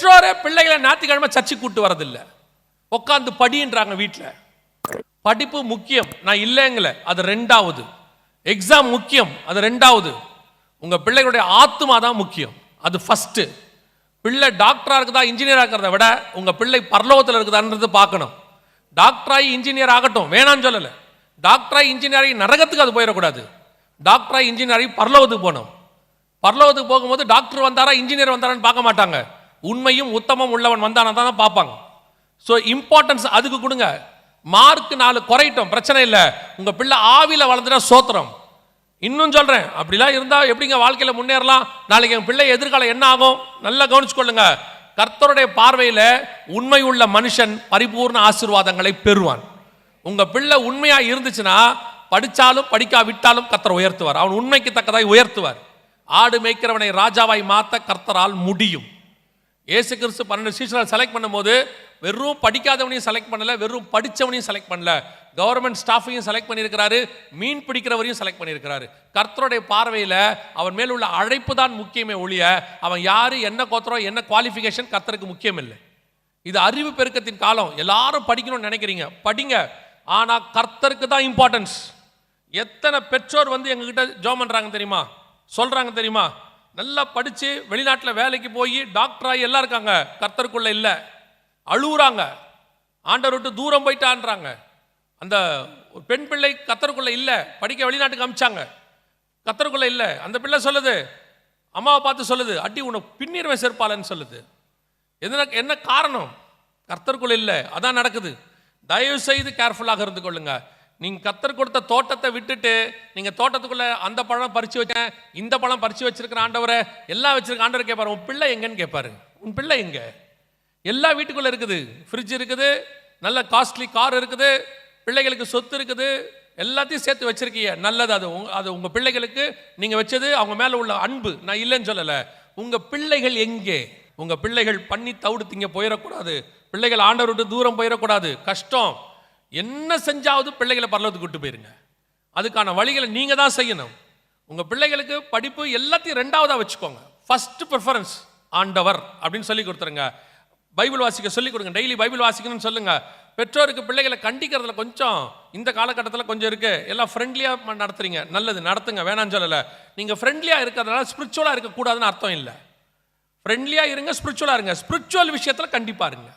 பெற்றோரே பிள்ளைகளை ஞாயிற்றுக்கிழமை சர்ச்சைக்கு கூட்டு வரதில்லை, உட்காந்து படின்றாங்க வீட்டில். படிப்பு முக்கியம், நான் இல்லைங்கள, அது ரெண்டாவது. எக்ஸாம் முக்கியம், அது ரெண்டாவது. உங்கள் பிள்ளைகளுடைய ஆத்மா தான் முக்கியம், அது ஃபஸ்ட்டு. பிள்ளை டாக்டராக இருக்குதா இன்ஜினியராக இருக்கிறத விட உங்கள் பிள்ளை பரலோகத்தில் இருக்குதான்றது பார்க்கணும். டாக்டராகி இன்ஜினியர் ஆகட்டும், வேணான்னு சொல்லலை. டாக்டராகி இன்ஜினியராகி நரகத்துக்கு அது போயிடக்கூடாது. டாக்டராகி இன்ஜினியராகி பரலோகத்துக்கு போகணும். பரலோகத்துக்கு போகும்போது டாக்டர் வந்தாரா இன்ஜினியர் வந்தாரான்னு பார்க்க மாட்டாங்க, உண்மையும் உத்தமம் உள்ளவன் வந்தானா தான் பார்ப்பாங்க. ஸோ இம்பார்ட்டன்ஸ் அதுக்கு கொடுங்க. மார்க் 4 குறையிட்டோம், பிரச்சனை இல்லை. உங்கள் பிள்ளை ஆவியில் வளர்ந்துட்டா சோத்திரம். இன்னும் சொல்கிறேன், அப்படிலாம் இருந்தால் எப்படிங்க வாழ்க்கையில் முன்னேறலாம்? நாளைக்கு எங்கள் பிள்ளை எதிர்காலம் என்ன ஆகும்? நல்லா கவனிச்சுக்கொள்ளுங்க. கர்த்தருடைய பார்வையில் உண்மை உள்ள மனுஷன் பரிபூர்ண ஆசீர்வாதங்களை பெறுவான். உங்கள் பிள்ளை உண்மையாக இருந்துச்சுன்னா படித்தாலும் படிக்காவிட்டாலும் கர்த்தர் உயர்த்துவார், அவன் உண்மைக்கு தக்கதாய் உயர்த்துவார். ஆடு மேய்க்கிறவனை ராஜாவாய் மாற்ற கர்த்தரால் முடியும். இயேசு கிறிஸ்து 12 சீஷரை செலக்ட் பண்ணும்போது வெறும் படிக்காதவனையும் செலக்ட் பண்ணல, வெறும் படித்தவனையும் செலக்ட் பண்ணல, கவர்மெண்ட் ஸ்டாஃபையும் செலக்ட் பண்ணியிருக்கிறாரு, மீன் பிடிக்கிறவரையும் செலக்ட் பண்ணியிருக்கிறாரு. கர்த்தருடைய பார்வையில் அவன் மேல் உள்ள அழைப்பு தான் முக்கியமே ஒழிய அவன் யாரு, என்ன கோத்திரம், என்ன குவாலிஃபிகேஷன் கர்த்தருக்கு முக்கியம் இல்லை. இது அறிவு பெருக்கத்தின் காலம். எல்லாரும் படிக்கணும்னு நினைக்கிறீங்க, படிங்க, ஆனால் கர்த்தருக்கு தான் இம்பார்ட்டன்ஸ். எத்தனை பெற்றோர் வந்து எங்ககிட்ட ஜோம் பண்ணுறாங்க தெரியுமா, சொல்கிறாங்க தெரியுமா, நல்லா படித்து வெளிநாட்டில் வேலைக்கு போய் டாக்டராகி எல்லாம் இருக்காங்க, கர்த்தருக்குள்ள இல்லை, அழுகுறாங்க, ஆண்டவர் விட்டு தூரம் போயிட்டான்றாங்க. அந்த பெண் பிள்ளை கர்த்தருக்குள்ள இல்லை, படிக்க வெளிநாட்டுக்கு அமிச்சாங்க, கர்த்தருக்குள்ள இல்லை. அந்த பிள்ளை சொல்லுது, அம்மாவை பார்த்து சொல்லுது, அடி உனக்கு பின்னிருவன் செருப்பாளன்னு சொல்லுது. என்ன காரணம்? கர்த்தருக்குள்ள இல்லை, அதான் நடக்குது. தயவு செய்து கேர்ஃபுல்லாக இருந்து கொள்ளுங்க. நீங்கள் கர்த்தர் கொடுத்த தோட்டத்தை விட்டுட்டு நீங்கள் தோட்டத்துக்குள்ளே அந்த பழம் பறித்து வச்சேன், இந்த பழம் பறித்து வச்சிருக்கிற ஆண்டவரை, எல்லாம் வச்சிருக்க ஆண்டவர் கேட்பாரு, உன் பிள்ளை எங்கன்னு கேட்பாரு. உன் பிள்ளை எங்க? எல்லா வீட்டுக்குள்ளே இருக்குது, ஃப்ரிட்ஜ் இருக்குது, நல்ல காஸ்ட்லி கார் இருக்குது, பிள்ளைகளுக்கு சொத்து இருக்குது, எல்லாத்தையும் சேர்த்து வச்சிருக்கீங்க, நல்லது. அது உங்கள் பிள்ளைகளுக்கு நீங்கள் வச்சது, அவங்க மேலே உள்ள அன்பு, நான் இல்லைன்னு சொல்லலை. உங்கள் பிள்ளைகள் எங்கே? உங்கள் பிள்ளைகள் பண்ணி தவிடு திங்க போயிடக்கூடாது, பிள்ளைகள் ஆண்டவர் விட்டு தூரம் போயிடக்கூடாது. கஷ்டம், என்ன செஞ்சாவது பிள்ளைகளை பரலோகத்துக்கு கூட்டு போயிருங்க. அதுக்கான வழிகளை நீங்கள் தான் செய்யணும். உங்கள் பிள்ளைகளுக்கு படிப்பு எல்லாத்தையும் ரெண்டாவதாக வச்சுக்கோங்க. ஃபர்ஸ்ட் ப்ரிஃபரன்ஸ் ஆண்டவர் அப்படின்னு சொல்லி கொடுத்துருங்க. பைபிள் வாசிக்க சொல்லிக் கொடுங்க, டெய்லி பைபிள் வாசிக்கணும்னு சொல்லுங்க. பெற்றோருக்கு பிள்ளைகளை கண்டிக்கிறதுல கொஞ்சம் இந்த காலகட்டத்தில் கொஞ்சம் இருக்கு, எல்லாம் ஃப்ரெண்ட்லியாக நடத்துறீங்க, நல்லது, நடத்துங்க, வேணான்னு சொல்லலை. நீங்கள் ஃப்ரெண்ட்லியாக இருக்கிறதுனால ஸ்பிரிச்சுவலாக இருக்கக்கூடாதுன்னு அர்த்தம் இல்லை. ஃப்ரெண்ட்லியாக இருங்க, ஸ்பிரிச்சுவலாக இருங்க. ஸ்பிரிச்சுவல் விஷயத்தில் கண்டிப்பாக இருங்க.